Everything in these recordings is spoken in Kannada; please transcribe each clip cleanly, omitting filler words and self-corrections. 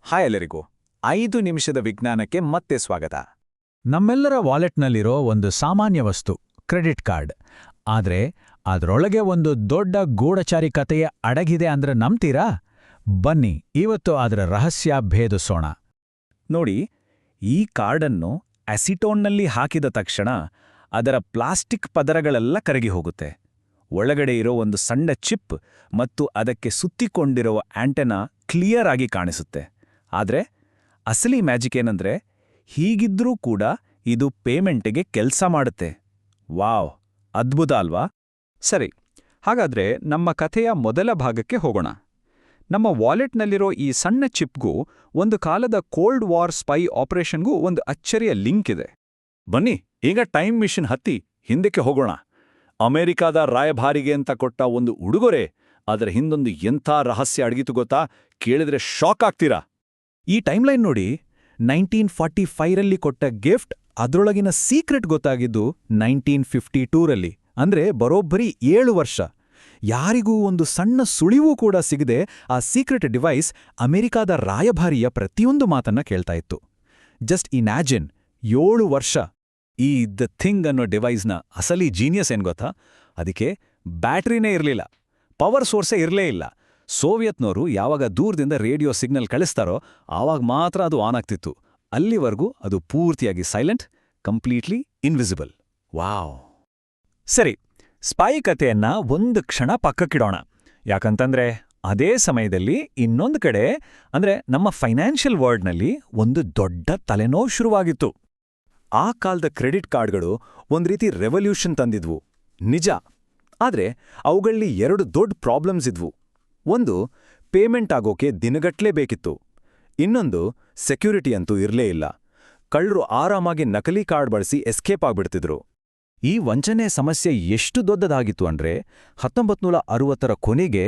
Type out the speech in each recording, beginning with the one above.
ಹಾಯ್ ಎಲ್ಲರಿಗೂ 5 ನಿಮಿಷದ ವಿಜ್ಞಾನಕ್ಕೆ ಮತ್ತೆ ಸ್ವಾಗತ. ನಮ್ಮೆಲ್ಲರ ವಾಲೆಟ್ನಲ್ಲಿರೋ ಒಂದು ಸಾಮಾನ್ಯ ವಸ್ತು ಕ್ರೆಡಿಟ್ ಕಾರ್ಡ್. ಆದ್ರೆ ಅದರೊಳಗೆ ಒಂದು ದೊಡ್ಡ ಗೂಢಚಾರಿ ಕಥೆಯ ಅಡಗಿದೆ ಅಂದ್ರೆ ನಂಬ್ತೀರಾ? ಬನ್ನಿ ಇವತ್ತು ಅದರ ರಹಸ್ಯ ಭೇದಿಸೋಣ. ನೋಡಿ, ಈ ಕಾರ್ಡನ್ನು ಅಸಿಟೋನ್ನಲ್ಲಿ ಹಾಕಿದ ತಕ್ಷಣ ಅದರ ಪ್ಲಾಸ್ಟಿಕ್ ಪದರಗಳೆಲ್ಲ ಕರಗಿ ಹೋಗುತ್ತೆ. ಒಳಗಡೆ ಇರೋ ಒಂದು ಸಣ್ಣ ಚಿಪ್ ಮತ್ತು ಅದಕ್ಕೆ ಸುತ್ತಿಕೊಂಡಿರುವ ಆಂಟೆನಾ ಕ್ಲಿಯರ್ ಆಗಿ ಕಾಣಿಸುತ್ತೆ. ಆದ್ರೆ ಅಸಲಿ ಮ್ಯಾಜಿಕ್ ಏನಂದ್ರೆ, ಹೀಗಿದ್ರೂ ಕೂಡ ಇದು ಪೇಮೆಂಟಿಗೆ ಕೆಲಸ ಮಾಡುತ್ತೆ. ವಾವ್, ಅದ್ಭುತ ಅಲ್ವಾ? ಸರಿ, ಹಾಗಾದ್ರೆ ನಮ್ಮ ಕಥೆಯ ಮೊದಲ ಭಾಗಕ್ಕೆ ಹೋಗೋಣ. ನಮ್ಮ ವಾಲೆಟ್ನಲ್ಲಿರೋ ಈ ಸಣ್ಣ ಚಿಪ್ಗೂ ಒಂದು ಕಾಲದ ಕೋಲ್ಡ್ ವಾರ್ ಸ್ಪೈ ಆಪರೇಷನ್ಗೂ ಒಂದು ಅಚ್ಚರಿಯ ಲಿಂಕ್ ಇದೆ. ಬನ್ನಿ ಈಗ ಟೈಮ್ ಮಿಷನ್ ಹತ್ತಿ ಹಿಂದಕ್ಕೆ ಹೋಗೋಣ. ಅಮೆರಿಕಾದ ರಾಯಭಾರಿಗೆ ಅಂತ ಕೊಟ್ಟ ಒಂದು ಉಡುಗೊರೆ, ಅದರ ಹಿಂದೊಂದು ಎಂಥ ರಹಸ್ಯ ಅಡಗಿತು ಗೊತ್ತಾ? ಕೇಳಿದ್ರೆ ಶಾಕ್ ಆಗ್ತೀರಾ. ಈ ಟೈಮ್ಲೈನ್ ನೋಡಿ, 1945ರಲ್ಲಿ ಕೊಟ್ಟ ಗಿಫ್ಟ್, ಅದರೊಳಗಿನ ಸೀಕ್ರೆಟ್ ಗೊತ್ತಾಗಿದ್ದು 1952ರಲ್ಲಿ, ಅಂದ್ರೆ ಬರೋಬ್ಬರಿ 7 ವರ್ಷ. ಯಾರಿಗೂ ಒಂದು ಸಣ್ಣ ಸುಳಿವೂ ಕೂಡ ಸಿಗದೆ ಆ ಸೀಕ್ರೆಟ್ ಡಿವೈಸ್ ಅಮೆರಿಕಾದ ರಾಯಭಾರಿಯ ಪ್ರತಿಯೊಂದು ಮಾತನ್ನ ಕೇಳ್ತಾ ಇತ್ತು. ಜಸ್ಟ್ ಇಮ್ಯಾಜಿನ್, 7 ವರ್ಷ. ಈ ದ ಥಿಂಗ್ ಅನ್ನೋ ಡಿವೈಸ್ನ ಅಸಲಿ ಜೀನಿಯಸ್ ಏನ್ ಗೊತ್ತಾ? ಅದಕ್ಕೆ ಬ್ಯಾಟ್ರಿನೇ ಇರಲಿಲ್ಲ, ಪವರ್ ಸೋರ್ಸೇ ಇರಲೇ ಇಲ್ಲ. ಸೋವಿಯತ್ನವರು ಯಾವಾಗ ದೂರದಿಂದ ರೇಡಿಯೋ ಸಿಗ್ನಲ್ ಕಳಿಸ್ತಾರೋ ಆವಾಗ ಮಾತ್ರ ಅದು ಆನ್ ಆಗ್ತಿತ್ತು. ಅಲ್ಲಿವರೆಗೂ ಅದು ಪೂರ್ತಿಯಾಗಿ ಸೈಲೆಂಟ್, ಕಂಪ್ಲೀಟ್ಲಿ ಇನ್ವಿಸಿಬಲ್. ವಾವ್! ಸರಿ, ಸ್ಪೈ ಕಥೆಯನ್ನ ಒಂದು ಕ್ಷಣ ಪಕ್ಕಕ್ಕಿಡೋಣ. ಯಾಕಂತಂದ್ರೆ ಅದೇ ಸಮಯದಲ್ಲಿ ಇನ್ನೊಂದು ಕಡೆ, ಅಂದ್ರೆ ನಮ್ಮ ಫೈನಾನ್ಷಿಯಲ್ ವರ್ಲ್ಡ್ನಲ್ಲಿ ಒಂದು ದೊಡ್ಡ ತಲೆನೋವು ಶುರುವಾಗಿತ್ತು. ಆ ಕಾಲದ ಕ್ರೆಡಿಟ್ ಕಾರ್ಡ್ಗಳು ಒಂದ್ ರೀತಿ ರೆವಲ್ಯೂಷನ್ ತಂದಿದ್ವು, ನಿಜ. ಆದ್ರೆ ಅವುಗಳಲ್ಲಿ 2 ದೊಡ್ಡ ಪ್ರಾಬ್ಲಮ್ಸ್ ಇದ್ವು. ಒಂದು, ಪೇಮೆಂಟ್ ಆಗೋಕೆ ದಿನಗಟ್ಲೆ ಬೇಕಿತ್ತು. ಇನ್ನೊಂದು, ಸೆಕ್ಯೂರಿಟಿ ಅಂತೂ ಇರಲೇ ಇಲ್ಲ. ಕಳ್ಳರು ಆರಾಮಾಗಿ ನಕಲಿ ಕಾರ್ಡ್ ಬಳಸಿ ಎಸ್ಕೇಪ್ ಆಗ್ಬಿಡ್ತಿದ್ರು. ಈ ವಂಚನೆ ಸಮಸ್ಯೆ ಎಷ್ಟು ದೊಡ್ಡದಾಗಿತ್ತು ಅಂದ್ರೆ, 1960ರ ಕೊನೆಗೆ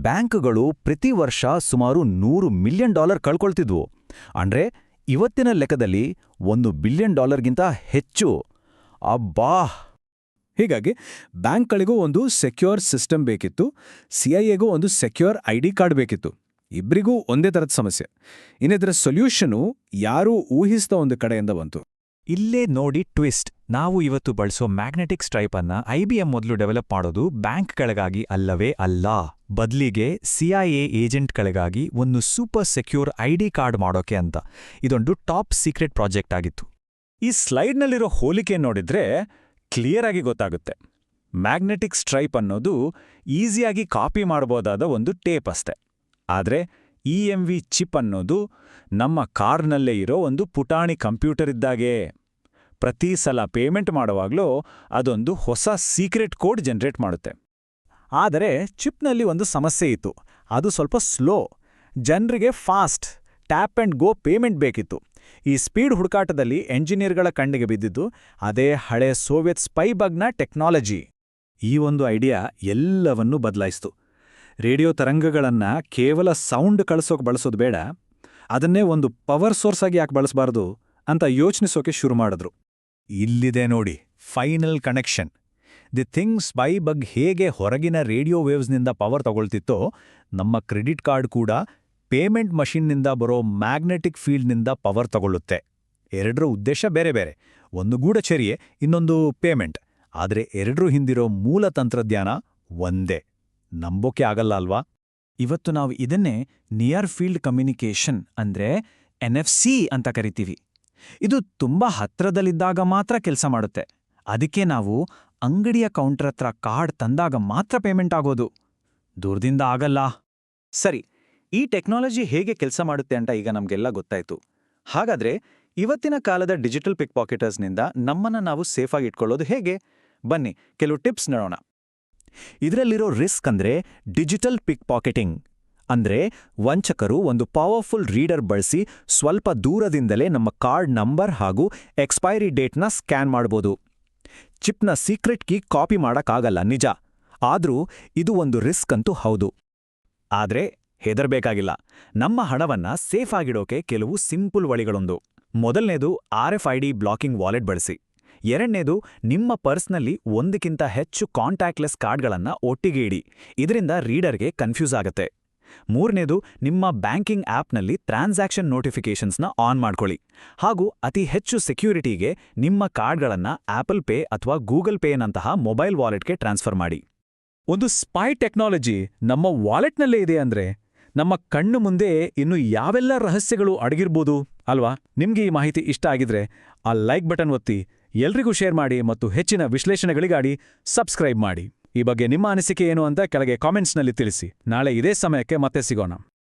ಬ್ಯಾಂಕ್ಗಳು ಪ್ರತಿ ವರ್ಷ ಸುಮಾರು $100 ಮಿಲಿಯನ್ ಕಳ್ಕೊಳ್ತಿದ್ವು. ಅಂದ್ರೆ ಇವತ್ತಿನ ಲೆಕ್ಕದಲ್ಲಿ $1 ಬಿಲಿಯನ್ ಹೆಚ್ಚು. ಅಬ್ಬಾ! ಹೀಗಾಗಿ ಬ್ಯಾಂಕ್ಗಳಿಗೂ ಒಂದು ಸೆಕ್ಯೂರ್ ಸಿಸ್ಟಮ್ ಬೇಕಿತ್ತು, CIAಗೂ ಒಂದು ಸೆಕ್ಯೂರ್ ID ಕಾರ್ಡ್ ಬೇಕಿತ್ತು. ಇಬ್ರಿಗೂ ಒಂದೇ ಥರದ ಸಮಸ್ಯೆ. ಇನ್ನಿದರ ಸೊಲ್ಯೂಷನು ಯಾರೂ ಊಹಿಸಿದ ಒಂದು ಕಡೆಯಿಂದ ಬಂತು. ಇಲ್ಲೇ ನೋಡಿ ಟ್ವಿಸ್ಟ್. ನಾವು ಇವತ್ತು ಬಳಸೋ ಮ್ಯಾಗ್ನೆಟಿಕ್ ಸ್ಟ್ರೈಪ್ ಅನ್ನ IBM ಮೊದಲು ಡೆವಲಪ್ ಮಾಡೋದು ಬ್ಯಾಂಕ್ಗಳಿಗಾಗಿ ಅಲ್ಲವೇ ಅಲ್ಲ, ಬದಲಿಗೆ CIA ಏಜೆಂಟ್ಗಳಿಗಾಗಿ ಒಂದು ಸೂಪರ್ ಸೆಕ್ಯೂರ್ ID ಕಾರ್ಡ್ ಮಾಡೋಕೆ ಅಂತ. ಇದೊಂದು ಟಾಪ್ ಸೀಕ್ರೆಟ್ ಪ್ರಾಜೆಕ್ಟ್ ಆಗಿತ್ತು. ಈ ಸ್ಲೈಡ್ನಲ್ಲಿರೋ ಹೋಲಿಕೆ ನೋಡಿದ್ರೆ ಕ್ಲಿಯರ್ ಆಗಿ ಗೊತ್ತಾಗುತ್ತೆ. ಮ್ಯಾಗ್ನೆಟಿಕ್ ಸ್ಟ್ರೈಪ್ ಅನ್ನೋದು ಈಸಿಯಾಗಿ ಕಾಪಿ ಮಾಡಬಹುದಾದ ಒಂದು ಟೇಪ್ ಅಷ್ಟೆ. ಆದ್ರೆ EMV ಚಿಪ್ ಅನ್ನೋದು ನಮ್ಮ ಕಾರ್ನಲ್ಲೇ ಇರೋ ಒಂದು ಪುಟಾಣಿ ಕಂಪ್ಯೂಟರ್ ಇದ್ದಾಗೆ. ಪ್ರತಿ ಸಲ ಪೇಮೆಂಟ್ ಮಾಡುವಾಗಲೂ ಅದೊಂದು ಹೊಸ ಸೀಕ್ರೆಟ್ ಕೋಡ್ ಜನರೇಟ್ ಮಾಡುತ್ತೆ. ಆದರೆ ಚಿಪ್ನಲ್ಲಿ ಒಂದು ಸಮಸ್ಯೆ ಇತ್ತು. ಅದು ಸ್ವಲ್ಪ ಸ್ಲೋ. ಜನರಿಗೆ fast tap and go payment ಬೇಕಿತ್ತು. ಈ ಸ್ಪೀಡ್ ಹುಡುಕಾಟದಲ್ಲಿ ಎಂಜಿನಿಯರ್ಗಳ ಕಣ್ಣಿಗೆ ಬಿದ್ದಿದ್ದು ಅದೇ ಹಳೆ ಸೋವಿಯತ್ ಸ್ಪೈ ಬಗ್ನ ಟೆಕ್ನಾಲಜಿ. ಈ ಒಂದು ಐಡಿಯಾ ಎಲ್ಲವನ್ನೂ ಬದಲಾಯಿಸ್ತು. ರೇಡಿಯೋ ತರಂಗಗಳನ್ನ ಕೇವಲ ಸೌಂಡ್ ಕಳಿಸೋಕೆ ಬಳಸೋದು ಬೇಡ, ಅದನ್ನೇ ಒಂದು ಪವರ್ ಸೋರ್ಸ್ ಆಗಿ ಯಾಕೆ ಬಳಸಬಾರ್ದು ಅಂತ ಯೋಚಿಸೋಕೆ ಶುರು ಮಾಡಿದ್ರು. ಇಲ್ಲಿದೆ ನೋಡಿ final connection. The thing spy bug ಹೇಗೆ ಹೊರಗಿನ ರೇಡಿಯೋ ವೇವ್ಸ್ನಿಂದ ಪವರ್ ತಗೊಳ್ತಿತ್ತೋ, ನಮ್ಮ ಕ್ರೆಡಿಟ್ ಕಾರ್ಡ್ ಕೂಡ ಪೇಮೆಂಟ್ ಮಷಿನ್ನಿಂದ ಬರೋ ಮ್ಯಾಗ್ನೆಟಿಕ್ ಫೀಲ್ಡ್ನಿಂದ ಪವರ್ ತಗೊಳ್ಳುತ್ತೆ. ಎರಡರ ಉದ್ದೇಶ ಬೇರೆ ಬೇರೆ. ಒಂದು ಗೂಢಚರ್ಯೆ, ಇನ್ನೊಂದು ಪೇಮೆಂಟ್. ಆದರೆ ಎರಡರೂ ಹಿಂದಿರೋ ಮೂಲ ತಂತ್ರಜ್ಞಾನ ಒಂದೇ. ನಂಬೋಕೆ ಆಗಲ್ಲ ಅಲ್ವಾ? ಇವತ್ತು ನಾವು ಇದನ್ನೇ ನಿಯರ್ ಫೀಲ್ಡ್ ಕಮ್ಯುನಿಕೇಷನ್ ಅಂದ್ರೆ NFC ಅಂತ ಕರಿತೀವಿ. ಇದು ತುಂಬಾ ಹತ್ರದಲ್ಲಿದ್ದಾಗ ಮಾತ್ರ ಕೆಲಸ ಮಾಡುತ್ತೆ. ಅದಕ್ಕೆ ನಾವು ಅಂಗಡಿಯ ಕೌಂಟರ್ ಹತ್ರ ಕಾರ್ಡ್ ತಂದಾಗ ಮಾತ್ರ ಪೇಮೆಂಟ್ ಆಗೋದು, ದೂರದಿಂದ ಆಗಲ್ಲ. ಸರಿ, ಈ ಟೆಕ್ನಾಲಜಿ ಹೇಗೆ ಕೆಲಸ ಮಾಡುತ್ತೆ ಅಂತ ಈಗ ನಮಗೆಲ್ಲ ಗೊತ್ತಾಯ್ತು. ಹಾಗಾದ್ರೆ ಇವತ್ತಿನ ಕಾಲದ ಡಿಜಿಟಲ್ ಪಿಕ್ ಪಾಕೆಟರ್ಸ್ನಿಂದ ನಮ್ಮನ್ನ ನಾವು ಸೇಫಾಗಿ ಇಟ್ಕೊಳ್ಳೋದು ಹೇಗೆ? ಬನ್ನಿ ಕೆಲವು ಟಿಪ್ಸ್ ನೋಡೋಣ. ಇದರಲ್ಲಿರೋ ರಿಸ್ಕ್ ಅಂದ್ರೆ ಡಿಜಿಟಲ್ ಪಿಕ್ ಪಾಕೆಟಿಂಗ್. ಅಂದ್ರೆ ವಂಚಕರು ಒಂದು ಪವರ್ಫುಲ್ ರೀಡರ್ ಬಳಸಿ ಸ್ವಲ್ಪ ದೂರದಿಂದಲೇ ನಮ್ಮ ಕಾರ್ಡ್ ನಂಬರ್ ಹಾಗೂ ಎಕ್ಸ್ಪೈರಿ ಡೇಟ್ನ ಸ್ಕ್ಯಾನ್ ಮಾಡ್ಬೋದು. ಚಿಪ್ನ ಸೀಕ್ರೆಟ್ ಕೀ ಕಾಪಿ ಮಾಡಕ್ಕಾಗಲ್ಲ, ನಿಜ. ಆದ್ರೂ ಇದು ಒಂದು ರಿಸ್ಕ್ ಅಂತೂ ಹೌದು. ಆದ್ರೆ ಹೆದರ್ಬೇಕಾಗಿಲ್ಲ. ನಮ್ಮ ಹಣವನ್ನ ಸೇಫ್ ಆಗಿಡೋಕೆ ಕೆಲವು ಸಿಂಪಲ್ ವಳಿಗಳೊಂದು. ಮೊದಲನೇದು RFID ಬ್ಲಾಕಿಂಗ್ ವಾಲೆಟ್ ಬಳಸಿ. ಎರಡನೇದು, ನಿಮ್ಮ ಪರ್ಸ್ನಲ್ಲಿ ಒಂದಕ್ಕಿಂತ ಹೆಚ್ಚು ಕಾಂಟ್ಯಾಕ್ಟ್ಲೆಸ್ ಕಾರ್ಡ್ಗಳನ್ನ ಒಟ್ಟಿಗೆ ಇಡಿ. ಇದರಿಂದ ರೀಡರ್ಗೆ ಕನ್ಫ್ಯೂಸ್ ಆಗತ್ತೆ. ಮೂರನೇದು, ನಿಮ್ಮ ಬ್ಯಾಂಕಿಂಗ್ ಆಪ್ನಲ್ಲಿ ಟ್ರಾನ್ಸಾಕ್ಷನ್ ನೋಟಿಫಿಕೇಷನ್ಸ್ನ ಆನ್ ಮಾಡ್ಕೊಳ್ಳಿ. ಹಾಗೂ ಅತಿ ಹೆಚ್ಚು ಸೆಕ್ಯೂರಿಟಿಗೆ ನಿಮ್ಮ ಕಾರ್ಡ್ಗಳನ್ನು ಆಪಲ್ ಪೇ ಅಥವಾ ಗೂಗಲ್ ಪೇನಂತಹ ಮೊಬೈಲ್ ವಾಲೆಟ್ಗೆ ಟ್ರಾನ್ಸ್ಫರ್ ಮಾಡಿ. ಒಂದು ಸ್ಪೈ ಟೆಕ್ನಾಲಜಿ ನಮ್ಮ ವಾಲೆಟ್ನಲ್ಲೇ ಇದೆ ಅಂದ್ರೆ ನಮ್ಮ ಕಣ್ಣು ಮುಂದೆ ಇನ್ನು ಯಾವೆಲ್ಲ ರಹಸ್ಯಗಳು ಅಡಗಿರ್ಬೋದು ಅಲ್ವಾ? ನಿಮ್ಗೆ ಈ ಮಾಹಿತಿ ಇಷ್ಟ ಆಗಿದ್ರೆ ಆ ಲೈಕ್ ಬಟನ್ ಒತ್ತಿ, ಎಲ್ರಿಗೂ ಶೇರ್ ಮಾಡಿ ಮತ್ತು ಹೆಚ್ಚಿನ ವಿಶ್ಲೇಷಣೆಗಳಿಗಾಗಿ ಸಬ್ಸ್ಕ್ರೈಬ್ ಮಾಡಿ. ಈ ಬಗ್ಗೆ ನಿಮ್ಮ ಅನಿಸಿಕೆ ಏನು ಅಂತ ಕೆಳಗೆ ಕಾಮೆಂಟ್ಸ್ನಲ್ಲಿ ತಿಳಿಸಿ. ನಾಳೆ ಇದೇ ಸಮಯಕ್ಕೆ ಮತ್ತೆ ಸಿಗೋಣ.